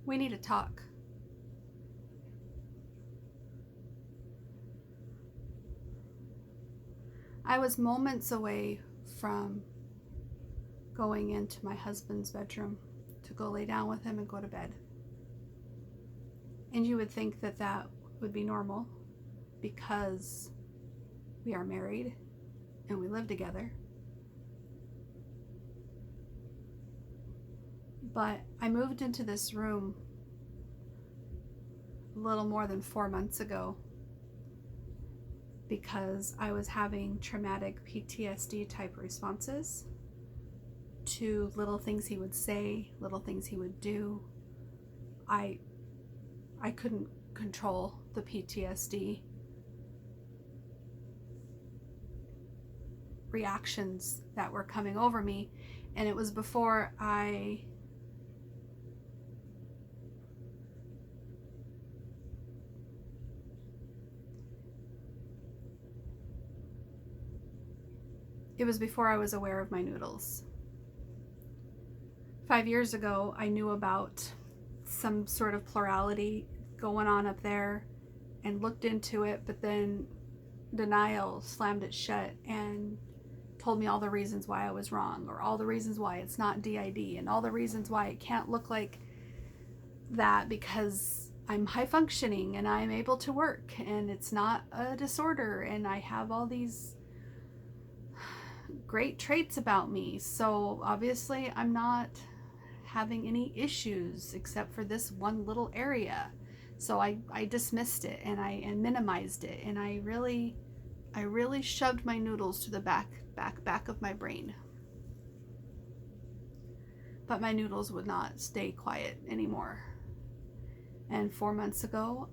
We need to talk. I was moments away from going into my husband's bedroom to go lay down with him and go to bed. And you would think that that would be normal because we are married and we live together. But I moved into this room a little more than 4 months ago because I was having traumatic PTSD type responses to little things he would say, little things he would do. I couldn't control the PTSD reactions that were coming over me, and it was before I was aware of my noodles. 5 years ago, I knew about some sort of plurality going on up there and looked into it, but then denial slammed it shut and told me all the reasons why I was wrong, or all the reasons why it's not d.i.d, and all the reasons why it can't look like that because I'm high functioning and I'm able to work and it's not a disorder and I have all these great traits about me. So obviously I'm not having any issues except for this one little area. So I dismissed it and I minimized it, and I really shoved my noodles to the back of my brain. But my noodles would not stay quiet anymore. And 4 months ago,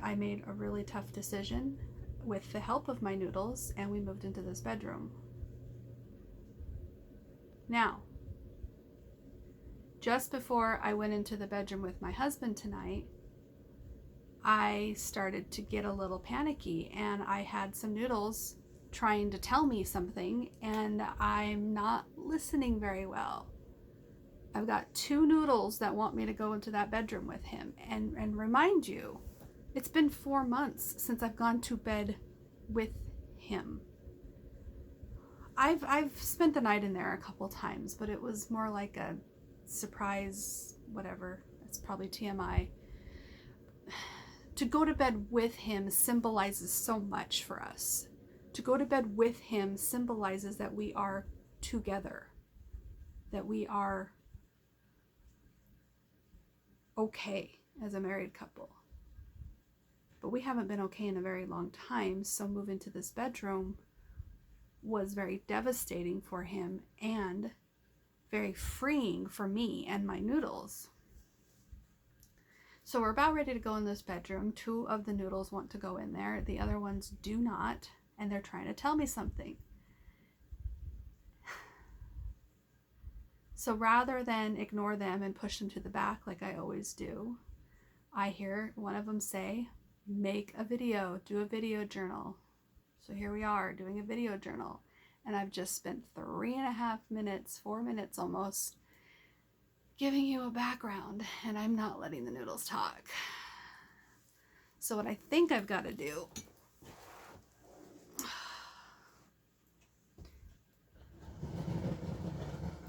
I made a really tough decision with the help of my noodles, and we moved into this bedroom. Now, just before I went into the bedroom with my husband tonight, I started to get a little panicky, and I had some noodles trying to tell me something, and I'm not listening very well. I've got 2 noodles that want me to go into that bedroom with him. And remind you, it's been 4 months since I've gone to bed with him. I've spent the night in there a couple times, but it was more like a surprise, whatever. It's probably TMI. To go to bed with him symbolizes so much for us. To go to bed with him symbolizes that we are together, that we are okay as a married couple. But we haven't been okay in a very long time, so moving to this bedroom was very devastating for him and very freeing for me and my noodles. So we're about ready to go in this bedroom. 2 of the noodles want to go in there. The other ones do not, and they're trying to tell me something. So rather than ignore them and push them to the back like I always do, I hear one of them say, make a video, do a video journal. So here we are doing a video journal, and I've just spent 3.5 minutes, 4 minutes almost, giving you a background, and I'm not letting the noodles talk. So what I think I've got to do,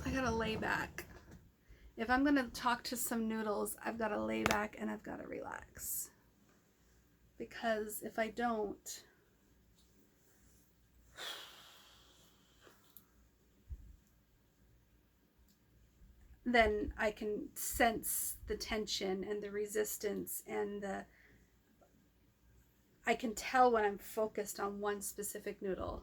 I gotta lay back. If I'm gonna talk to some noodles, I've got to lay back and I've got to relax. Because if I don't, then I can sense the tension and the resistance, and I can tell when I'm focused on one specific noodle.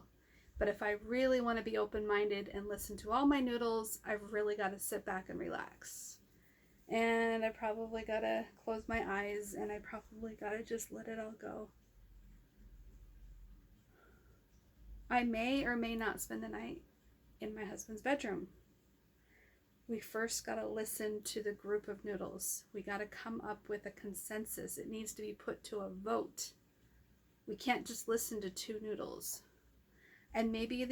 But if I really want to be open-minded and listen to all my noodles, I've really got to sit back and relax. And I probably got to close my eyes, and I probably got to just let it all go. I may or may not spend the night in my husband's bedroom. We first got to listen to the group of noodles. We got to come up with a consensus. It needs to be put to a vote. We can't just listen to 2 noodles. And maybe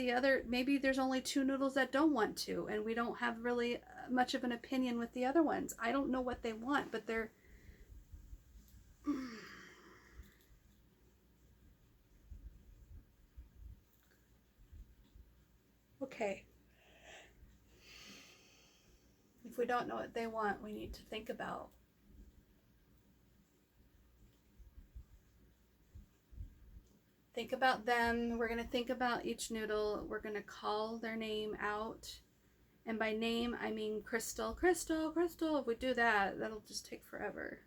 maybe there's only two noodles that don't want to, and we don't have really much of an opinion with the other ones. I don't know what they want, but they're okay. If we don't know what they want, we need to think about them. We're going to think about each noodle. We're going to call their name out. And by name, I mean Crystal, Crystal, Crystal. If we do that, that'll just take forever.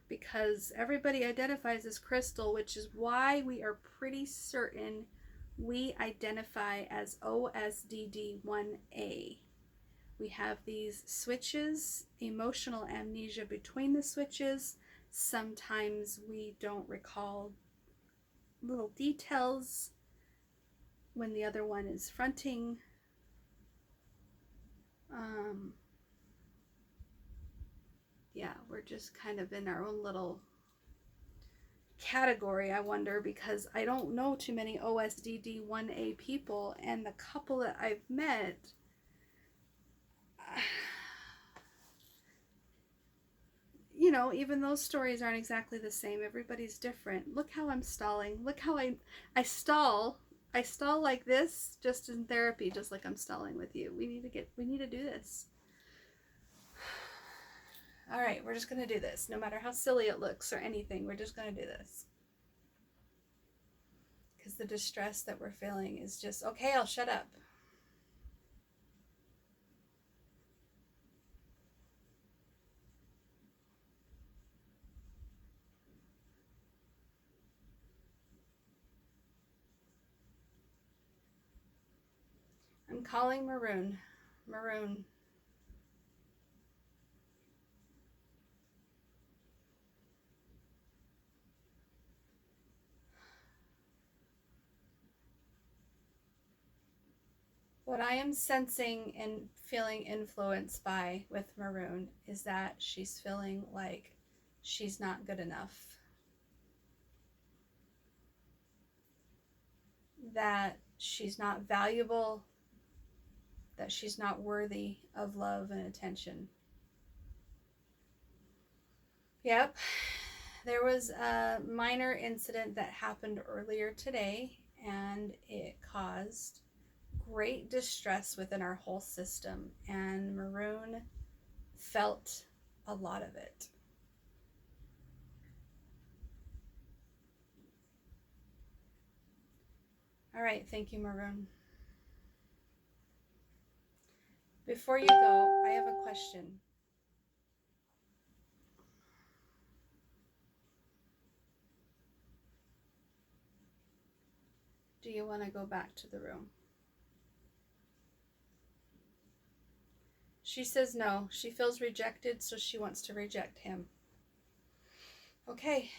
Because everybody identifies as Crystal, which is why we are pretty certain we identify as OSDD1A. We have these switches, emotional amnesia between the switches. Sometimes we don't recall little details when the other one is fronting. Yeah, we're just kind of in our own little category, I wonder, because I don't know too many OSDD1A people, and the couple that I've met, you know, even those stories aren't exactly the same. Everybody's different. Look how I'm stalling. Look how I stall. I stall like this just in therapy, just like I'm stalling with you. We need to do this. All right, we're just going to do this. No matter how silly it looks or anything, we're just going to do this. Because the distress that we're feeling is just, okay, I'll shut up. I'm calling Maroon. Maroon. What I am sensing and feeling influenced by with Maroon is that she's feeling like she's not good enough. That she's not valuable. That she's not worthy of love and attention. Yep. There was a minor incident that happened earlier today, and it caused great distress within our whole system, and Maroon felt a lot of it. All right, thank you, Maroon. Before you go, I have a question. Do you want to go back to the room? She says no. She feels rejected, so she wants to reject him. Okay.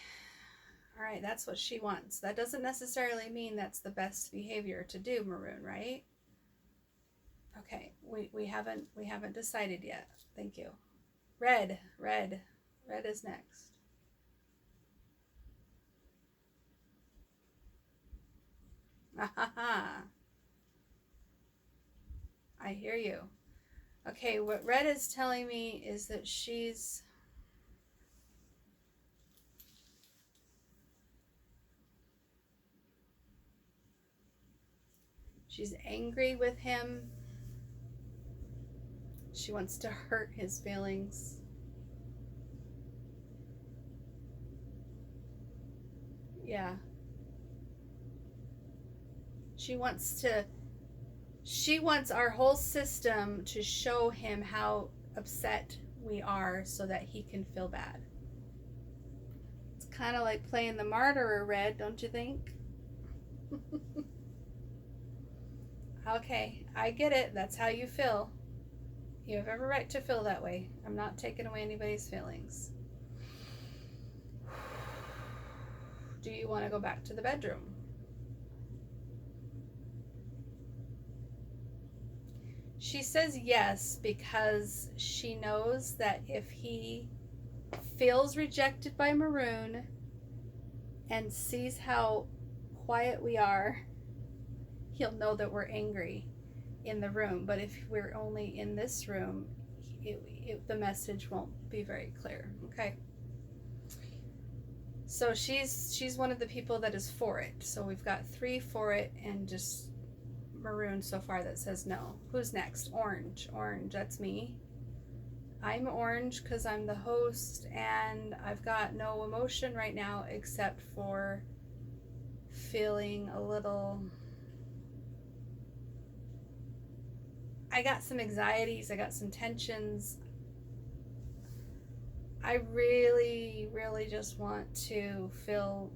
All right, that's what she wants. That doesn't necessarily mean that's the best behavior to do, Maroon, right? Okay, we haven't decided yet. Thank you. Red is next. I hear you. Okay, what Red is telling me is that she's angry with him. She wants to hurt his feelings. Yeah. She wants our whole system to show him how upset we are so that he can feel bad. It's kind of like playing the martyr, Red, don't you think? Okay, I get it. That's how you feel. You have every right to feel that way. I'm not taking away anybody's feelings. Do you want to go back to the bedroom? She says yes because she knows that if he feels rejected by Maroon and sees how quiet we are, he'll know that we're angry in the room. But if we're only in this room, the message won't be very clear. Okay. So she's one of the people that is for it. So we've got 3 for it and just maroon so far that says no. Who's next? Orange. Orange, that's me. I'm orange because I'm the host, and I've got no emotion right now except for feeling a little... I got some anxieties, I got some tensions. I really, really just want to feel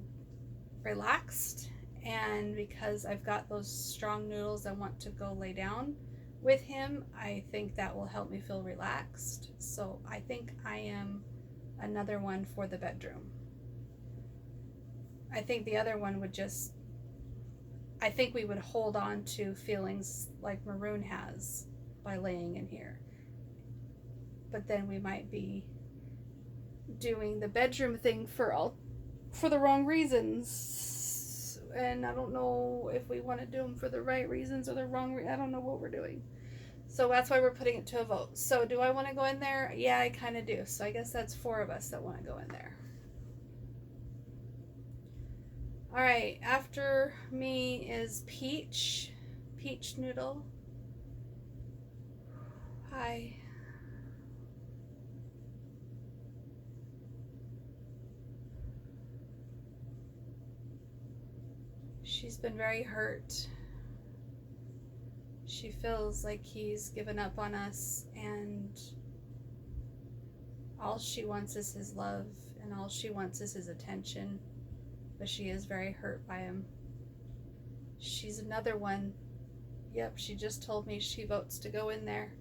relaxed, and because I've got those strong noodles, I want to go lay down with him. I think that will help me feel relaxed. So I think I am another one for the bedroom. I think the other one would just... I think we would hold on to feelings like Maroon has by laying in here. But then we might be doing the bedroom thing for the wrong reasons. And I don't know if we want to do them for the right reasons or the wrong I don't know what we're doing. So that's why we're putting it to a vote. So do I want to go in there? Yeah, I kind of do. So I guess that's 4 of us that want to go in there. All right, after me is Peach. Peach Noodle. Hi. She's been very hurt. She feels like he's given up on us, and all she wants is his love, and all she wants is his attention. But she is very hurt by him. She's another one. Yep, she just told me she votes to go in there.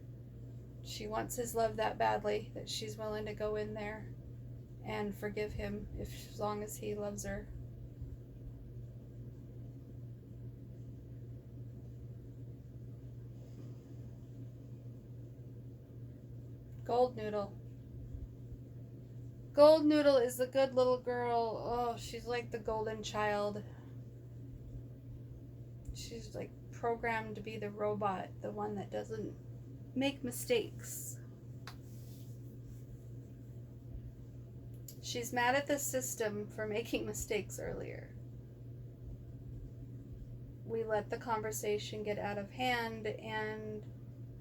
She wants his love that badly that she's willing to go in there and forgive him as long as he loves her. Gold Noodle. Gold Noodle is the good little girl. Oh, she's like the golden child. She's like programmed to be the robot, the one that doesn't make mistakes. She's mad at the system for making mistakes earlier. We let the conversation get out of hand, and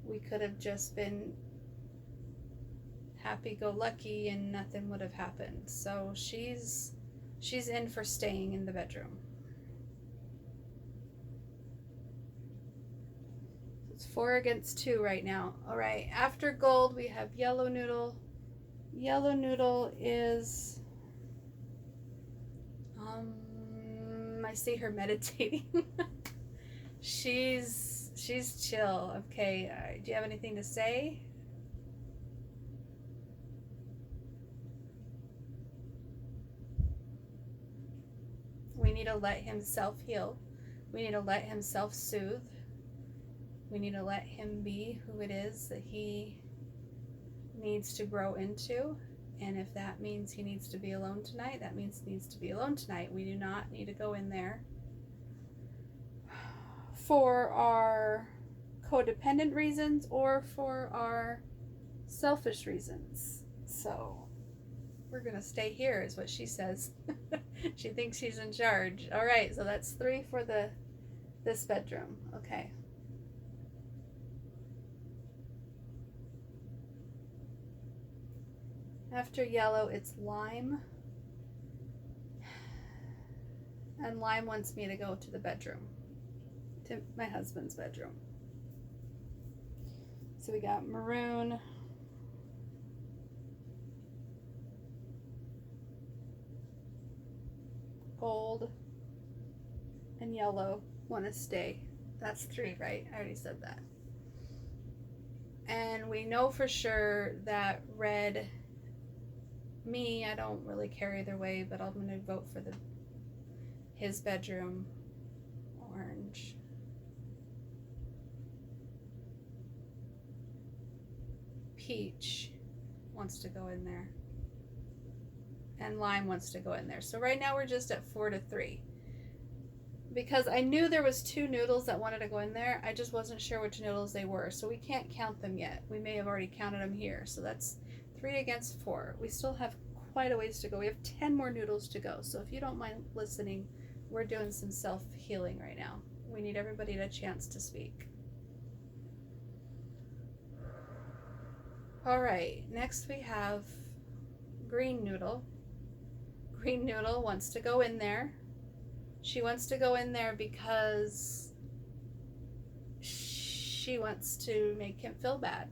we could have just been happy-go-lucky and nothing would have happened. So she's in for staying in the bedroom. It's 4 against 2 right now. All right, after gold we have yellow noodle. Yellow noodle is I see her meditating. she's chill. Okay, do you have anything to say? We need to let him self-heal. We need to let him self-soothe. We need to let him be who it is that he needs to grow into. And if that means he needs to be alone tonight, that means he needs to be alone tonight. We do not need to go in there for our codependent reasons or for our selfish reasons. So we're gonna stay here is what she says. She thinks she's in charge. All right, so that's 3 for this bedroom. Okay. After yellow, it's lime. And lime wants me to go to the bedroom, to my husband's bedroom. So we got maroon, gold, and yellow want to stay. That's 3, right? I already said that. And we know for sure that red... Me, I don't really care either way, but I'm going to vote for his bedroom. Orange. Peach wants to go in there. And lime wants to go in there. So right now we're just at 4-3. because I knew there was 2 noodles that wanted to go in there. I just wasn't sure which noodles they were, so we can't count them yet. We may have already counted them here, so that's 3 against 4. We still have quite a ways to go. We have 10 more noodles to go, so if you don't mind listening, we're doing some self-healing right now. We need everybody a chance to speak. All right, next we have green noodle. Green noodle wants to go in there. She wants to go in there because she wants to make him feel bad.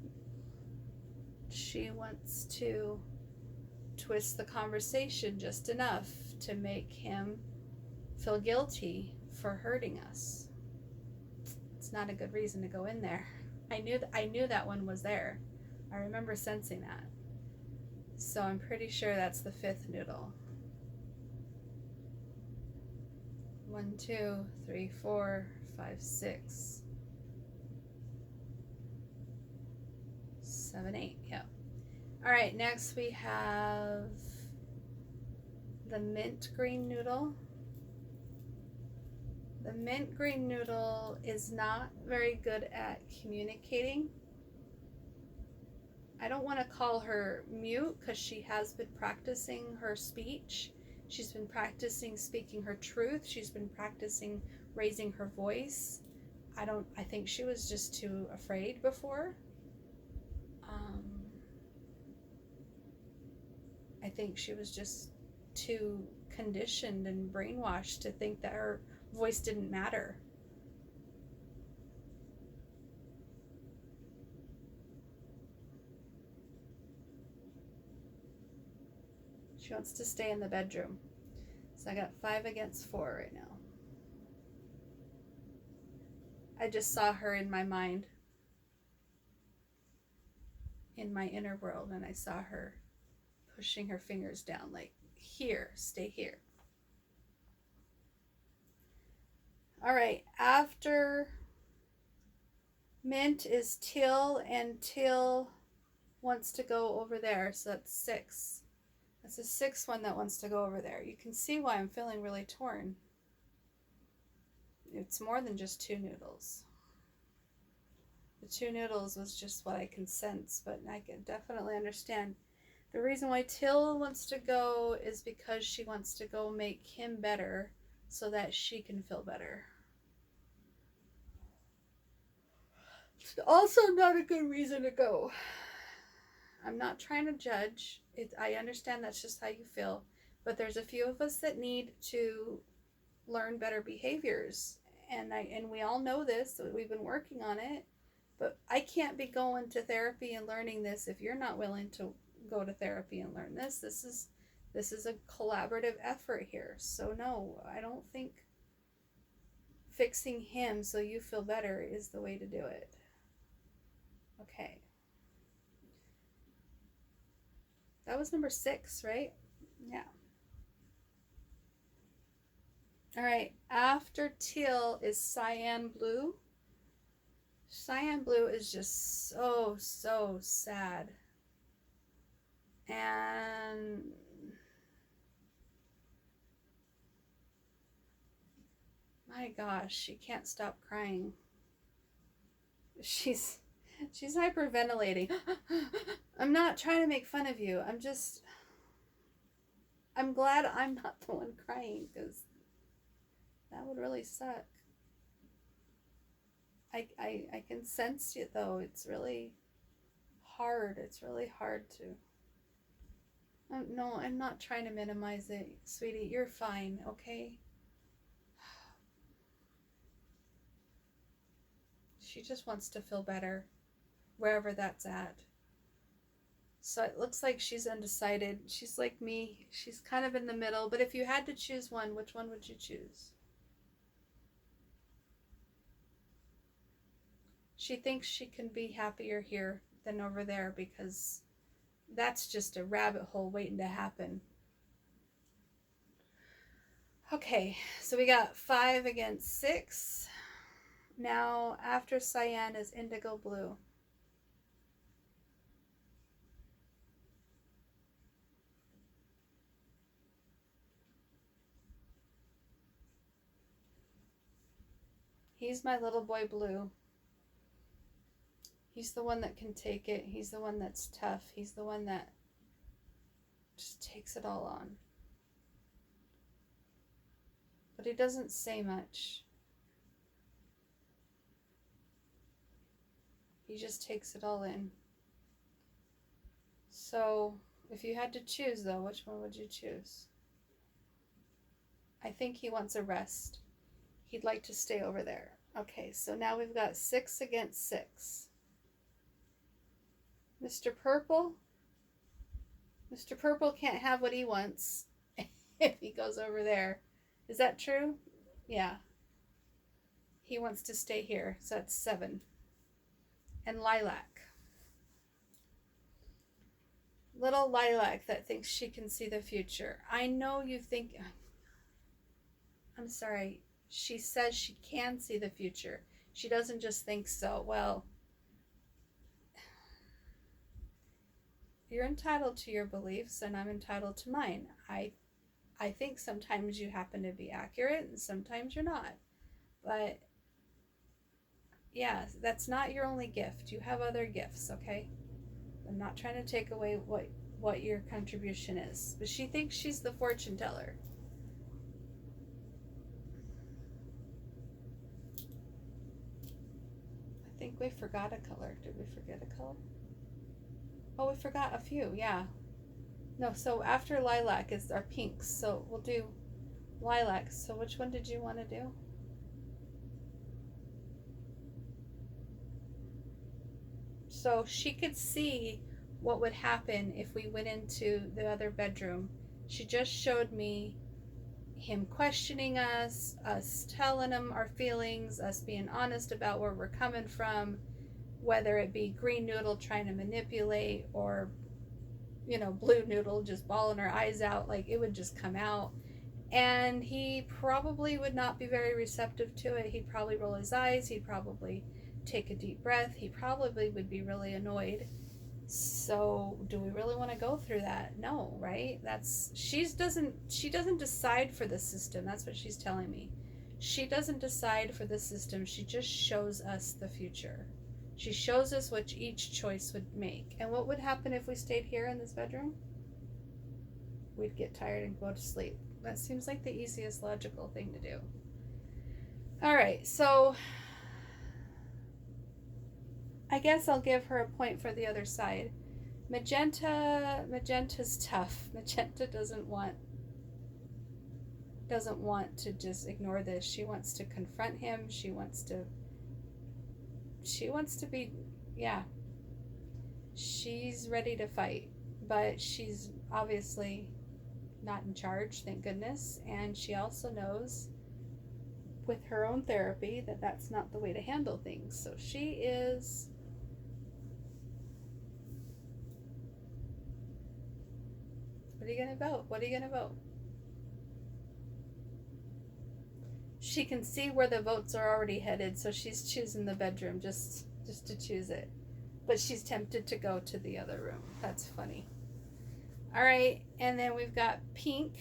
She wants to twist the conversation just enough to make him feel guilty for hurting us. It's not a good reason to go in there. I knew that one was there. I remember sensing that. So I'm pretty sure that's the 5th noodle. 1, 2, 3, 4, 5, 6, 7, 8. Yeah. All right, next we have the mint green noodle. The mint green noodle is not very good at communicating. I don't want to call her mute because she has been practicing her speech. She's been practicing speaking her truth. She's been practicing raising her voice. I think she was just too afraid before. I think she was just too conditioned and brainwashed to think that her voice didn't matter. She wants to stay in the bedroom. So I got 5 against 4 right now. I just saw her in my mind, in my inner world, and I saw her pushing her fingers down like, here, stay here. All right, after mint is Till, and Till wants to go over there, so that's 6. That's the 6th one that wants to go over there. You can see why I'm feeling really torn. It's more than just 2 noodles. The 2 noodles was just what I can sense, but I can definitely understand. The reason why Till wants to go is because she wants to go make him better so that she can feel better. It's also not a good reason to go. I'm not trying to judge. I understand that's just how you feel, but there's a few of us that need to learn better behaviors, and we all know this, so we've been working on it, but I can't be going to therapy and learning this if you're not willing to go to therapy and learn this. This is a collaborative effort here. So no, I don't think fixing him so you feel better is the way to do it. Okay. That was number 6, right? Yeah. All right, after teal is cyan blue. Cyan blue is just so sad. And my gosh, she can't stop crying. She's hyperventilating. I'm not trying to make fun of you. I'm glad I'm not the one crying, because that would really suck. I can sense it though. It's really hard. It's really hard to. No, I'm not trying to minimize it, sweetie. You're fine, okay? She just wants to feel better, wherever that's at. So it looks like she's undecided. She's like me. She's kind of in the middle. But if you had to choose one, which one would you choose? She thinks she can be happier here than over there, because that's just a rabbit hole waiting to happen. Okay, so we got 5 against 6. Now after cyan is indigo blue. He's my little boy blue. He's the one that can take it. He's the one that's tough. He's the one that just takes it all on. But he doesn't say much. He just takes it all in. So, if you had to choose, though, which one would you choose? I think he wants a rest. He'd like to stay over there. Okay, so now we've got 6 against 6. Mr. Purple? Mr. Purple can't have what he wants if he goes over there. Is that true? Yeah. He wants to stay here, so that's 7. And Lilac. Little Lilac that thinks she can see the future. I know you think... I'm sorry. She says she can see the future. She doesn't just think so. Well, you're entitled to your beliefs, and I'm entitled to mine. I think sometimes you happen to be accurate, and sometimes you're not. But, yeah, that's not your only gift. You have other gifts, okay? I'm not trying to take away what your contribution is. But she thinks she's the fortune teller. I think we forgot a color. Did we forget a color? Oh, we forgot a few, yeah. No, so after Lilac is our pinks. So we'll do Lilac. So which one did you want to do? So she could see what would happen if we went into the other bedroom. She just showed me him questioning us telling him our feelings, us being honest about where we're coming from, whether it be green noodle trying to manipulate or, you know, blue noodle just bawling her eyes out, like it would just come out. And he probably would not be very receptive to it. He'd probably roll his eyes. He'd probably take a deep breath. He probably would be really annoyed. So do we really want to go through that? No, right? She doesn't decide for the system. That's what she's telling me. She doesn't decide for the system. She just shows us the future. She shows us what each choice would make. And what would happen if we stayed here in this bedroom? We'd get tired and go to sleep. That seems like the easiest logical thing to do. All right, so I guess I'll give her a point for the other side. Magenta's tough. Magenta doesn't want to just ignore this. She wants to confront him. She wants to be, yeah. She's ready to fight, but she's obviously not in charge, thank goodness. And she also knows with her own therapy that that's not the way to handle things. So she is... What are you going to vote? What are you going to vote? She can see where the votes are already headed, so she's choosing the bedroom just to choose it. But she's tempted to go to the other room. That's funny. All right, and then we've got Pink.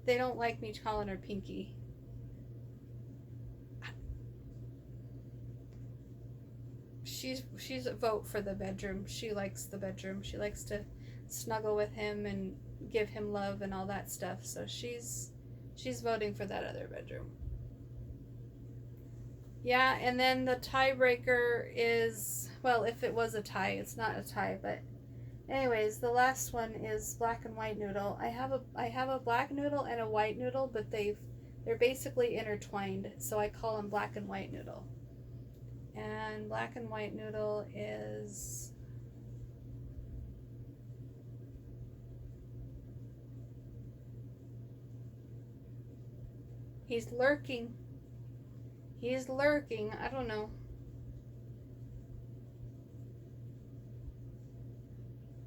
They don't like me calling her Pinky. She's a vote for the bedroom. She likes the bedroom. She likes to snuggle with him and give him love and all that stuff. So she's voting for that other bedroom. Yeah, and then the tiebreaker is, well, if it was a tie, it's not a tie, but anyways, the last one is black and white noodle. I have a black noodle and a white noodle, but they're basically intertwined, so I call them black and white noodle. And black and white noodle is... He's lurking. I don't know.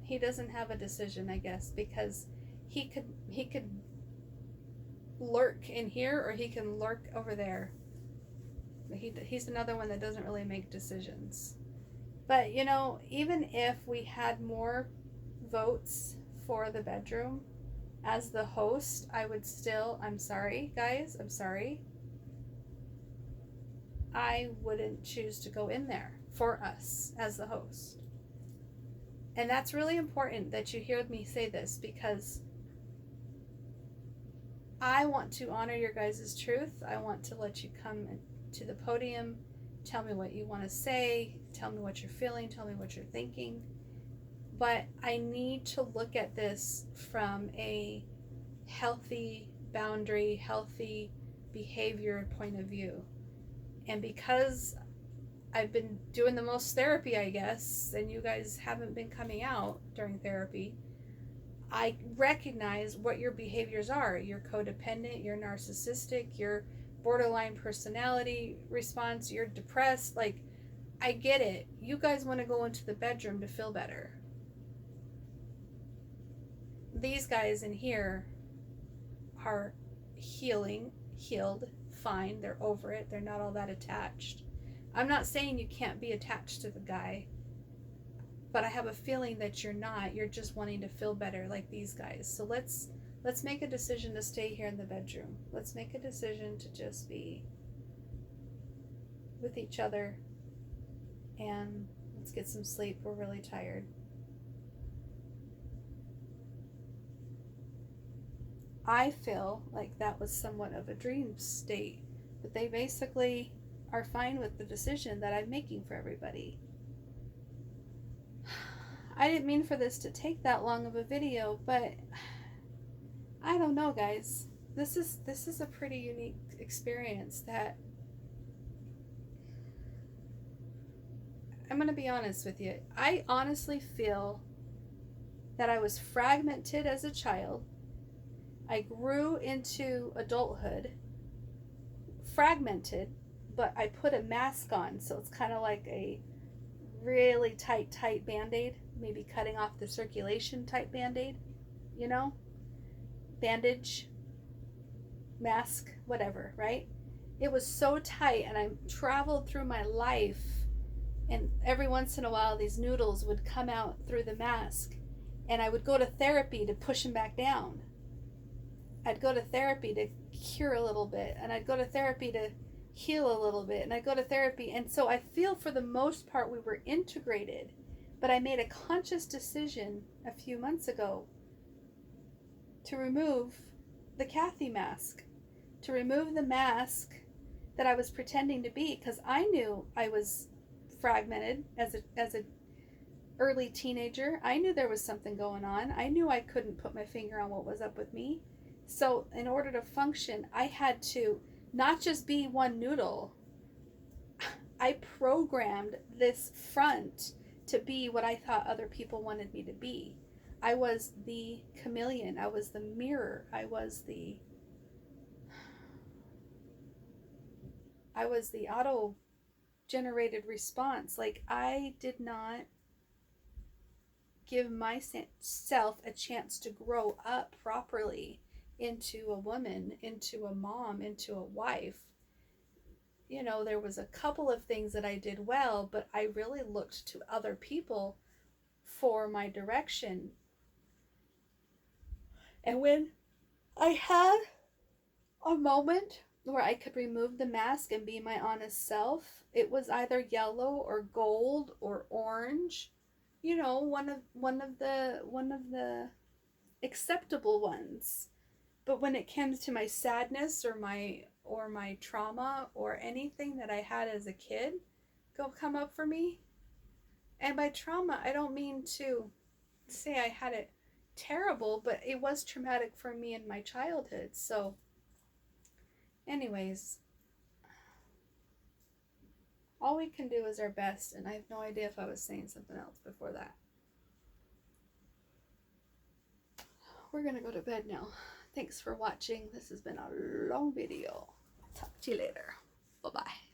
He doesn't have a decision, I guess, because he could lurk in here or he can lurk over there. He's another one that doesn't really make decisions. But, you know, even if we had more votes for the bedroom, As the host, I would still, I'm sorry, guys, I'm sorry. I wouldn't choose to go in there for us as the host. And that's really important that you hear me say this, because I want to honor your guys' truth. I want to let you come to the podium, tell me what you want to say, tell me what you're feeling, tell me what you're thinking. But I need to look at this from a healthy boundary, healthy behavior point of view. And because I've been doing the most therapy, I guess, and you guys haven't been coming out during therapy, I recognize what your behaviors are. You're codependent, you're narcissistic, you're borderline personality response, you're depressed. Like, I get it. You guys want to go into the bedroom to feel better. These guys in here are healed, fine, they're over it, they're not all that attached. I'm not saying you can't be attached to the guy, but I have a feeling that you're not. You're just wanting to feel better like these guys. So let's make a decision to stay here in the bedroom. Let's make a decision to just be with each other, and let's get some sleep. We're really tired. I feel like that was somewhat of a dream state, but they basically are fine with the decision that I'm making for everybody. I didn't mean for this to take that long of a video, but I don't know, guys. This is a pretty unique experience that I'm going to be honest with you. I honestly feel that I was fragmented as a child. I grew into adulthood fragmented, but I put a mask on, so it's kind of like a really tight band-aid, maybe cutting off the circulation type band-aid, you know, bandage, mask, whatever, right? It was so tight, and I traveled through my life, and every once in a while these noodles would come out through the mask, and I would go to therapy to push them back down. I'd go to therapy to cure a little bit, and I'd go to therapy to heal a little bit, and I'd go to therapy. And so I feel for the most part we were integrated, but I made a conscious decision a few months ago to remove the Kathy mask, to remove the mask that I was pretending to be, because I knew I was fragmented as a early teenager. I knew there was something going on. I knew I couldn't put my finger on what was up with me. So in order to function, I had to not just be one noodle. I programmed this front to be what I thought other people wanted me to be. I was the chameleon. I was the mirror. I was the auto generated response. Like, I did not give myself a chance to grow up properly into a woman, into a mom, into a wife. You know, there was a couple of things that I did well, but I really looked to other people for my direction. And when I had a moment where I could remove the mask and be my honest self, it was either yellow or gold or orange. You know, one of the acceptable ones. But when it comes to my sadness or my trauma or anything that I had as a kid come up for me, and by trauma I don't mean to say I had it terrible, but it was traumatic for me in my childhood. So anyways, all we can do is our best, and I have no idea if I was saying something else before that. We're gonna go to bed now. Thanks for watching. This has been a long video. Talk to you later. Bye-bye.